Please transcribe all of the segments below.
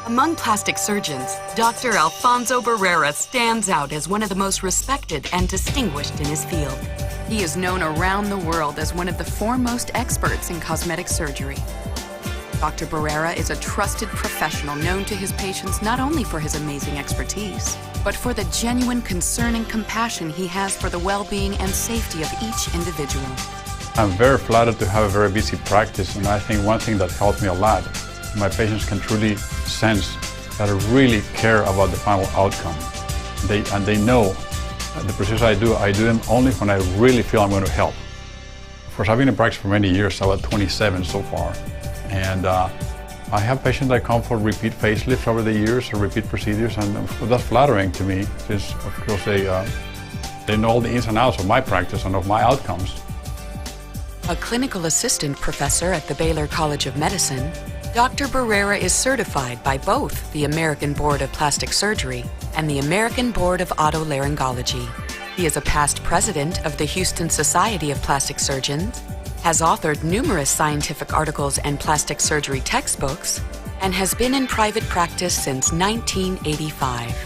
Among plastic surgeons, Dr. Alfonso Barrera stands out as one of the most respected and distinguished in his field. He is known around the world as one of the foremost experts in cosmetic surgery. Dr. Barrera is a trusted professional known to his patients not only for his amazing expertise, but for the genuine concern and compassion he has for the well-being and safety of each individual. I'm very flattered to have a very busy practice, and I think one thing that helped me a lot, my patients can truly sense that I really care about the final outcome. They know the procedures I do them only when I really feel I'm going to help. Of course, I've been in practice for many years, about 27 so far. And I have patients that come for repeat facelifts over the years or repeat procedures, and that's flattering to me, since of course they know all the ins and outs of my practice and of my outcomes. A clinical assistant professor at the Baylor College of Medicine, Dr. Barrera is certified by both the American Board of Plastic Surgery and the American Board of Otolaryngology. He is a past president of the Houston Society of Plastic Surgeons, has authored numerous scientific articles and plastic surgery textbooks, and has been in private practice since 1985.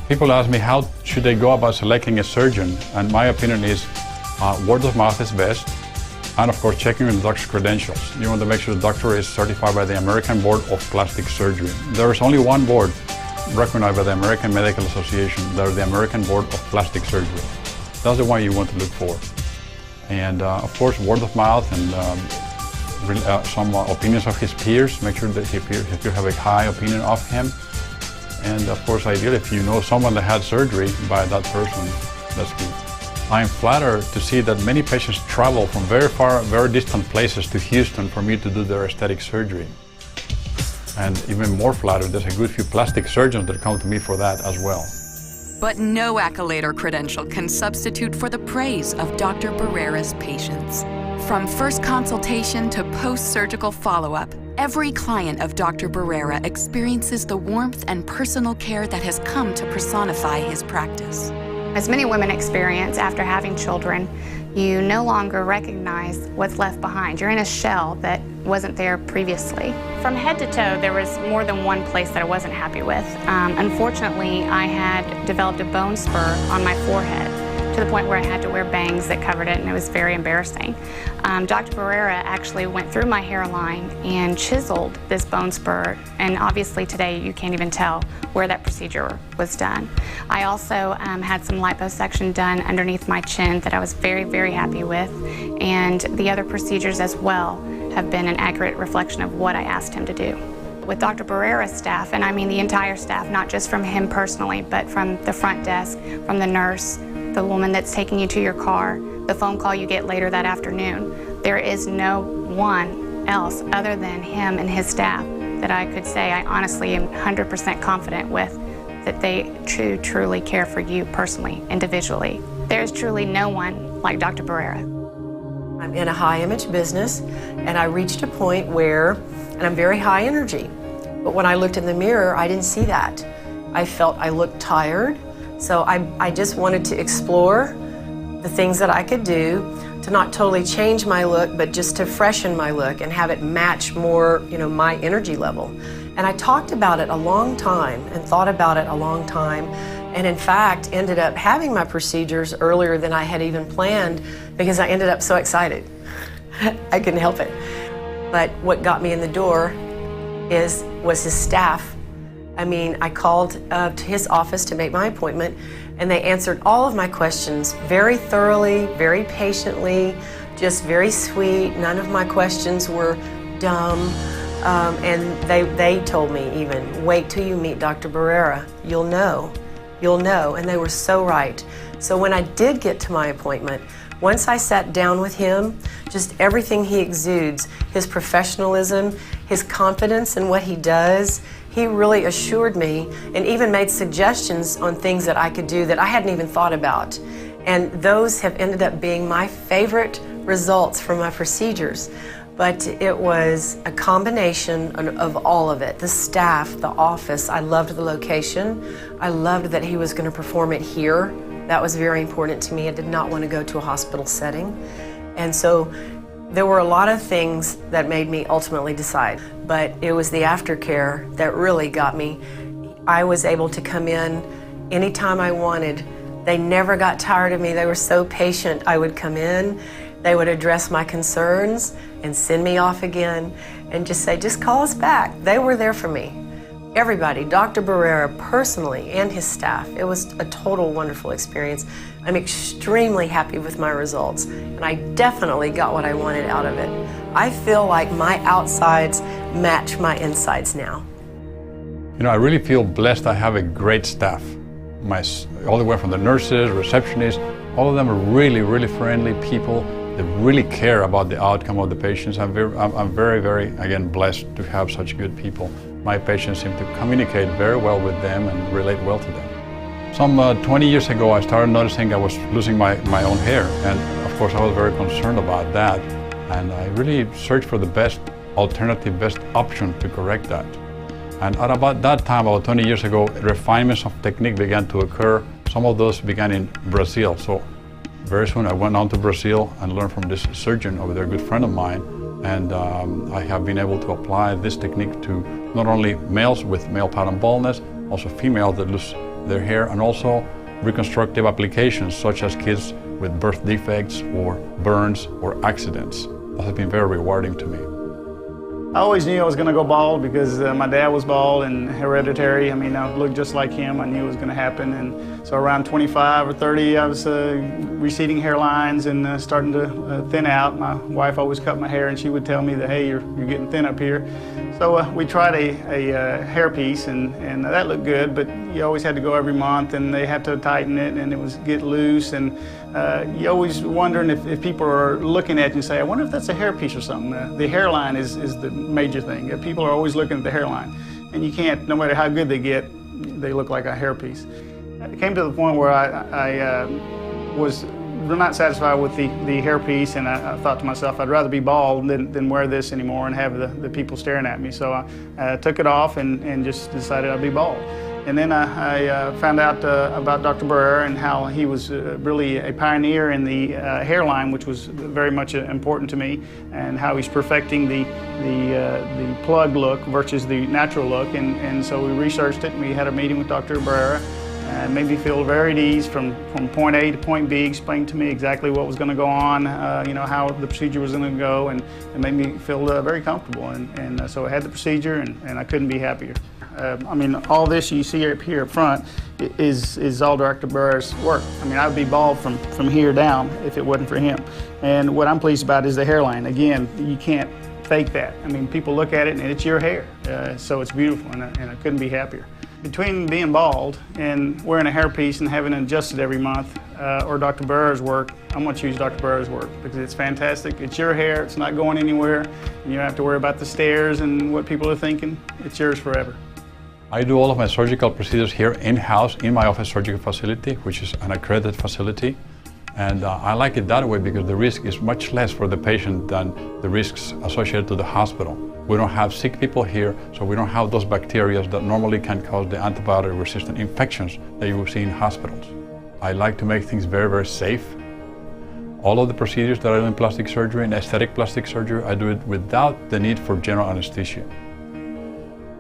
People ask me how should they go about selecting a surgeon, and my opinion is word of mouth is best, and of course checking the doctor's credentials. You want to make sure the doctor is certified by the American Board of Plastic Surgery. There is only one board recognized by the American Medical Association, that is the American Board of Plastic Surgery. That's the one you want to look for. And of course, word of mouth and some opinions of his peers. Make sure that his peers have a high opinion of him. And of course, ideally, if you know someone that had surgery by that person, that's good. I am flattered to see that many patients travel from very far, very distant places to Houston for me to do their aesthetic surgery. And even more flattered, there's a good few plastic surgeons that come to me for that as well. But no accolade or credential can substitute for the praise of Dr. Barrera's patients. From first consultation to post-surgical follow-up, every client of Dr. Barrera experiences the warmth and personal care that has come to personify his practice. As many women experience after having children, you no longer recognize what's left behind. You're in a shell that wasn't there previously. From head to toe, there was more than one place that I wasn't happy with. Unfortunately, I had developed a bone spur on my forehead to the point where I had to wear bangs that covered it, and it was very embarrassing. Dr. Barrera actually went through my hairline and chiseled this bone spur, and obviously today you can't even tell where that procedure was done. I also had some liposuction done underneath my chin that I was very, very happy with, and the other procedures as well have been an accurate reflection of what I asked him to do. With Dr. Barrera's staff, and I mean the entire staff, not just from him personally, but from the front desk, from the nurse, the woman that's taking you to your car, the phone call you get later that afternoon, there is no one else other than him and his staff that I could say I honestly am 100% confident with that they truly care for you personally, individually. There's truly no one like Dr. Barrera. I'm in a high image business, and I reached a point where, and I'm very high energy, but when I looked in the mirror, I didn't see that. I felt I looked tired, so I just wanted to explore the things that I could do to not totally change my look, but just to freshen my look and have it match more, my energy level. And I talked about it a long time and thought about it a long time, and in fact ended up having my procedures earlier than I had even planned because I ended up so excited. I couldn't help it. But what got me in the door was his staff. I mean, I called to his office to make my appointment, and they answered all of my questions very thoroughly, very patiently, just very sweet. None of my questions were dumb. And they told me even, wait till you meet Dr. Barrera. You'll know. And they were so right. So when I did get to my appointment, once I sat down with him, just everything he exudes, his professionalism, his confidence in what he does, he really assured me and even made suggestions on things that I could do that I hadn't even thought about. And those have ended up being my favorite results from my procedures. But it was a combination of all of it. The staff, the office, I loved the location. I loved that he was going to perform it here. That was very important to me. I did not want to go to a hospital setting. And so There were a lot of things that made me ultimately decide, but it was the aftercare that really got me. I was able to come in anytime I wanted. They never got tired of me. They were so patient. I would come in, they would address my concerns and send me off again and just say, just call us back. They were there for me. Everybody, Dr. Barrera personally and his staff, it was a total wonderful experience. I'm extremely happy with my results, and I definitely got what I wanted out of it. I feel like my outsides match my insides now. You know, I really feel blessed. I have a great staff. All the way from the nurses, receptionists, all of them are really, really friendly people. They really care about the outcome of the patients. I'm very, very, again, blessed to have such good people. My patients seem to communicate very well with them and relate well to them. Some 20 years ago, I started noticing I was losing my own hair. And of course, I was very concerned about that. And I really searched for the best alternative, best option to correct that. And at about that time, about 20 years ago, refinements of technique began to occur. Some of those began in Brazil. So very soon I went on to Brazil and learned from this surgeon over there, a good friend of mine. And I have been able to apply this technique to not only males with male pattern baldness, also females that lose their hair, and also reconstructive applications such as kids with birth defects or burns or accidents. That has been very rewarding to me. I always knew I was going to go bald because my dad was bald and hereditary. I mean, I looked just like him. I knew it was going to happen. And so around 25 or 30, I was receding hairlines and starting to thin out. My wife always cut my hair, and she would tell me that, hey, you're getting thin up here. So we tried a hair piece, and that looked good, but you always had to go every month, and they had to tighten it, and it was get loose. And you always wondering if people are looking at you and say, I wonder if that's a hair piece or something. The hairline is the major thing. People are always looking at the hairline, and you can't, no matter how good they get, they look like a hair piece. It came to the point where I was not satisfied with the hair piece, and I thought to myself, I'd rather be bald than wear this anymore and have the people staring at me. So I took it off and just decided I'd be bald. And then I found out about Dr. Barrera and how he was really a pioneer in the hairline, which was very much important to me, and how he's perfecting the plug look versus the natural look. And so we researched it, and we had a meeting with Dr. Barrera. It made me feel very at ease from point A to point B, explained to me exactly what was going to go on, you know, how the procedure was going to go, and it made me feel very comfortable. And so I had the procedure, and I couldn't be happier. I mean, all this you see up here up front is all Dr. Barrera's work. I mean, I would be bald from here down if it wasn't for him. And what I'm pleased about is the hairline. Again, you can't fake that. I mean, people look at it and it's your hair, so it's beautiful, and I couldn't be happier. Between being bald and wearing a hairpiece and having it adjusted every month, or Dr. Barrera's work, I'm going to choose Dr. Barrera's work because it's fantastic. It's your hair, it's not going anywhere, and you don't have to worry about the stares and what people are thinking. It's yours forever. I do all of my surgical procedures here in-house in my office surgical facility, which is an accredited facility. And I like it that way because the risk is much less for the patient than the risks associated to the hospital. We don't have sick people here, so we don't have those bacteria that normally can cause the antibiotic-resistant infections that you will see in hospitals. I like to make things very, very safe. All of the procedures that I do in plastic surgery and aesthetic plastic surgery, I do it without the need for general anesthesia.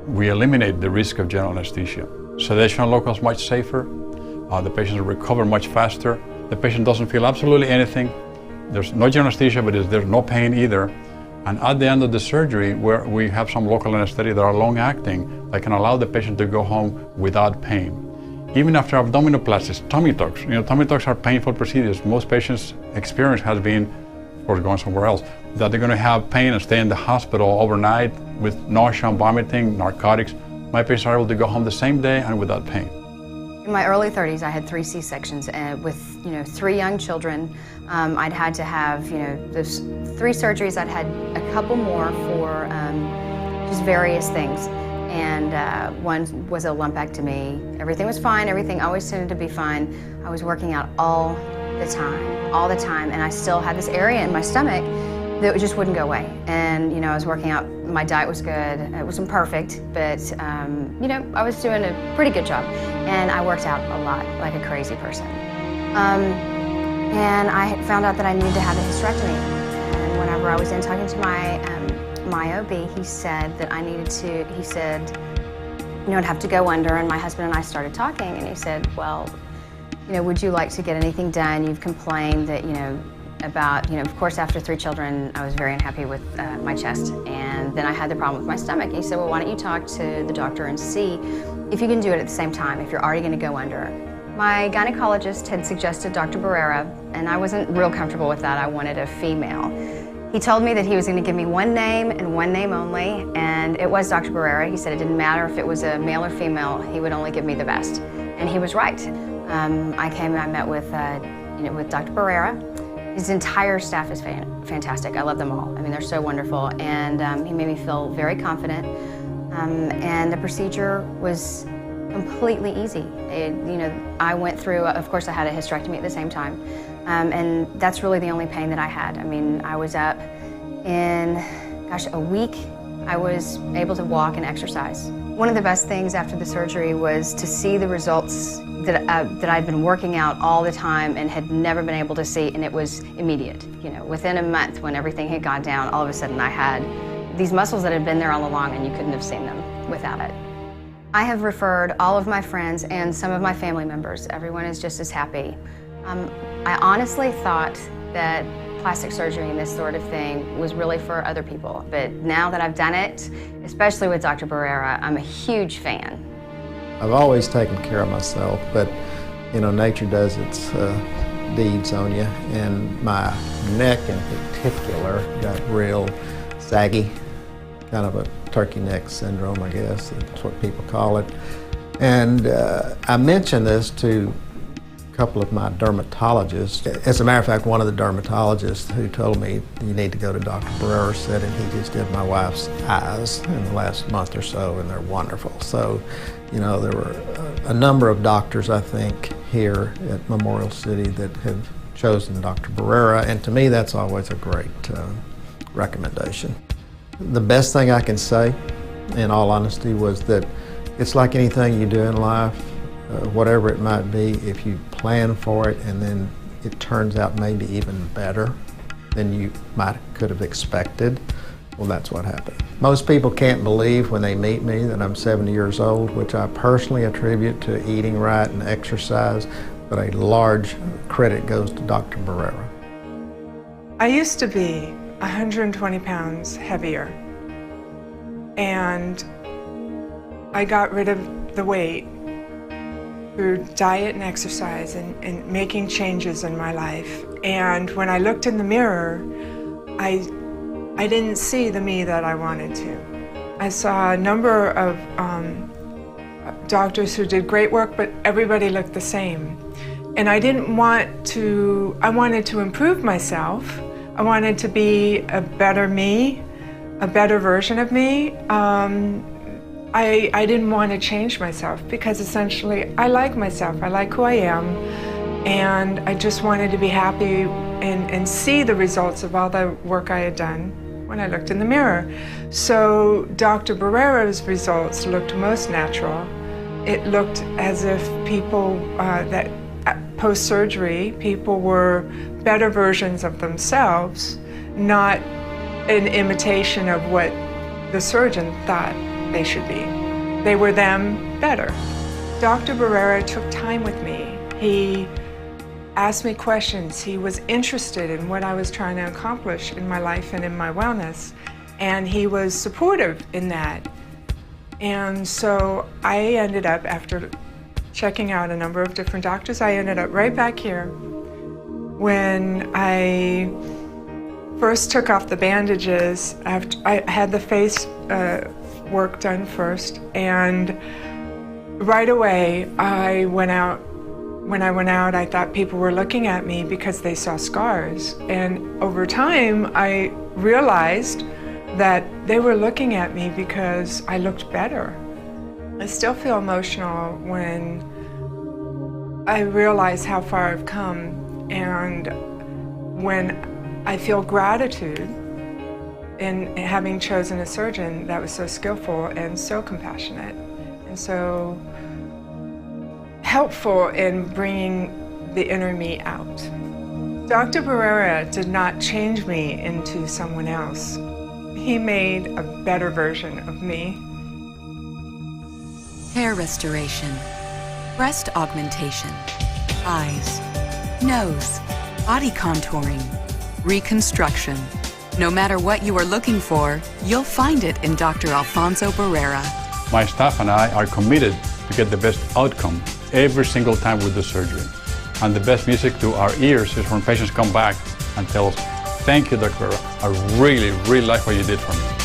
We eliminate the risk of general anesthesia. Sedation on local is much safer. The patients recover much faster. The patient doesn't feel absolutely anything. There's no general anesthesia, but there's no pain either. And at the end of the surgery, where we have some local anesthetic that are long-acting, that can allow the patient to go home without pain. Even after abdominoplasties, tummy tucks. You know, tummy tucks are painful procedures. Most patients' experience has been, of course, going somewhere else, that they're going to have pain and stay in the hospital overnight with nausea, vomiting, narcotics. My patients are able to go home the same day and without pain. In my early 30s, I had 3 C-sections with 3 young children. I'd had to have those 3 surgeries. I'd had a couple more for just various things, and one was a lumpectomy. Everything was fine. Everything always tended to be fine. I was working out all the time, and I still had this area in my stomach that just wouldn't go away. And I was working out. My diet was good. It wasn't perfect, but I was doing a pretty good job. And I worked out a lot, like a crazy person. And I found out that I needed to have a hysterectomy. whenever I was in talking to my OB, he said that I needed to, he said, you know, I'd have to go under, and my husband and I started talking, and he said, well, you know, would you like to get anything done? You've complained that, you know, about, you know, of course, after 3 children, I was very unhappy with my chest, and then I had the problem with my stomach. And he said, well, why don't you talk to the doctor and see if you can do it at the same time, if you're already going to go under. My gynecologist had suggested Dr. Barrera, and I wasn't real comfortable with that. I wanted a female. He told me that he was going to give me one name and one name only, and it was Dr. Barrera. He said it didn't matter if it was a male or female, he would only give me the best. And he was right. I came and I met with, you know, with Dr. Barrera. His entire staff is fantastic. I love them all. I mean, they're so wonderful, and he made me feel very confident. And the procedure was completely easy. You know, I went through, of course, I had a hysterectomy at the same time, and that's really the only pain that I had. I mean, I was up in, gosh, a week. I was able to walk and exercise. One of the best things after the surgery was to see the results that I'd been working out all the time and had never been able to see, and it was immediate. You know, within a month, when everything had gone down, all of a sudden I had these muscles that had been there all along, and you couldn't have seen them without it. I have referred all of my friends and some of my family members. Everyone is just as happy. I honestly thought that plastic surgery and this sort of thing was really for other people, but now that I've done it, especially with Dr. Barrera, I'm a huge fan. I've always taken care of myself, but you know, nature does its deeds on you, and my neck in particular got real saggy, kind of a turkey neck syndrome, I guess. That's what people call it. And I mentioned this to a couple of my dermatologists. As a matter of fact, one of the dermatologists who told me you need to go to Dr. Barrera said, and he just did my wife's eyes in the last month or so, and they're wonderful. So, you know, there were a number of doctors, I think, here at Memorial City that have chosen Dr. Barrera, and to me that's always a great recommendation. The best thing I can say, in all honesty, was that it's like anything you do in life, whatever it might be, if you plan for it and then it turns out maybe even better than you could have expected, well, that's what happened. Most people can't believe when they meet me that I'm 70 years old, which I personally attribute to eating right and exercise, but a large credit goes to Dr. Barrera. I used to be 120 pounds heavier, and I got rid of the weight through diet and exercise and making changes in my life. And when I looked in the mirror, I didn't see the me that I wanted to. I saw a number of doctors who did great work, but everybody looked the same. And I wanted to improve myself. I wanted to be a better me, a better version of me. I didn't want to change myself because essentially I like myself, I like who I am, and I just wanted to be happy and see the results of all the work I had done when I looked in the mirror. So Dr. Barrera's results looked most natural. It looked as if people that post-surgery, people were better versions of themselves, not an imitation of what the surgeon thought they should be. They were them better. Dr. Barrera took time with me. He asked me questions. He was interested in what I was trying to accomplish in my life and in my wellness, and he was supportive in that. And so I ended up, after checking out a number of different doctors, I ended up right back here. When I first took off the bandages, I had the face work done first, and right away I went out. When I went out, I thought people were looking at me because they saw scars, and over time I realized that they were looking at me because I looked better. I still feel emotional when I realize how far I've come, and when I feel gratitude in having chosen a surgeon that was so skillful and so compassionate and so helpful in bringing the inner me out. Dr. Barrera did not change me into someone else. He made a better version of me. Hair restoration, breast augmentation, eyes, nose, body contouring, reconstruction. No matter what you are looking for, you'll find it in Dr. Alfonso Barrera. My staff and I are committed to get the best outcome every single time we do surgery. And the best music to our ears is when patients come back and tell us, "Thank you, Dr. Barrera. I really, really like what you did for me."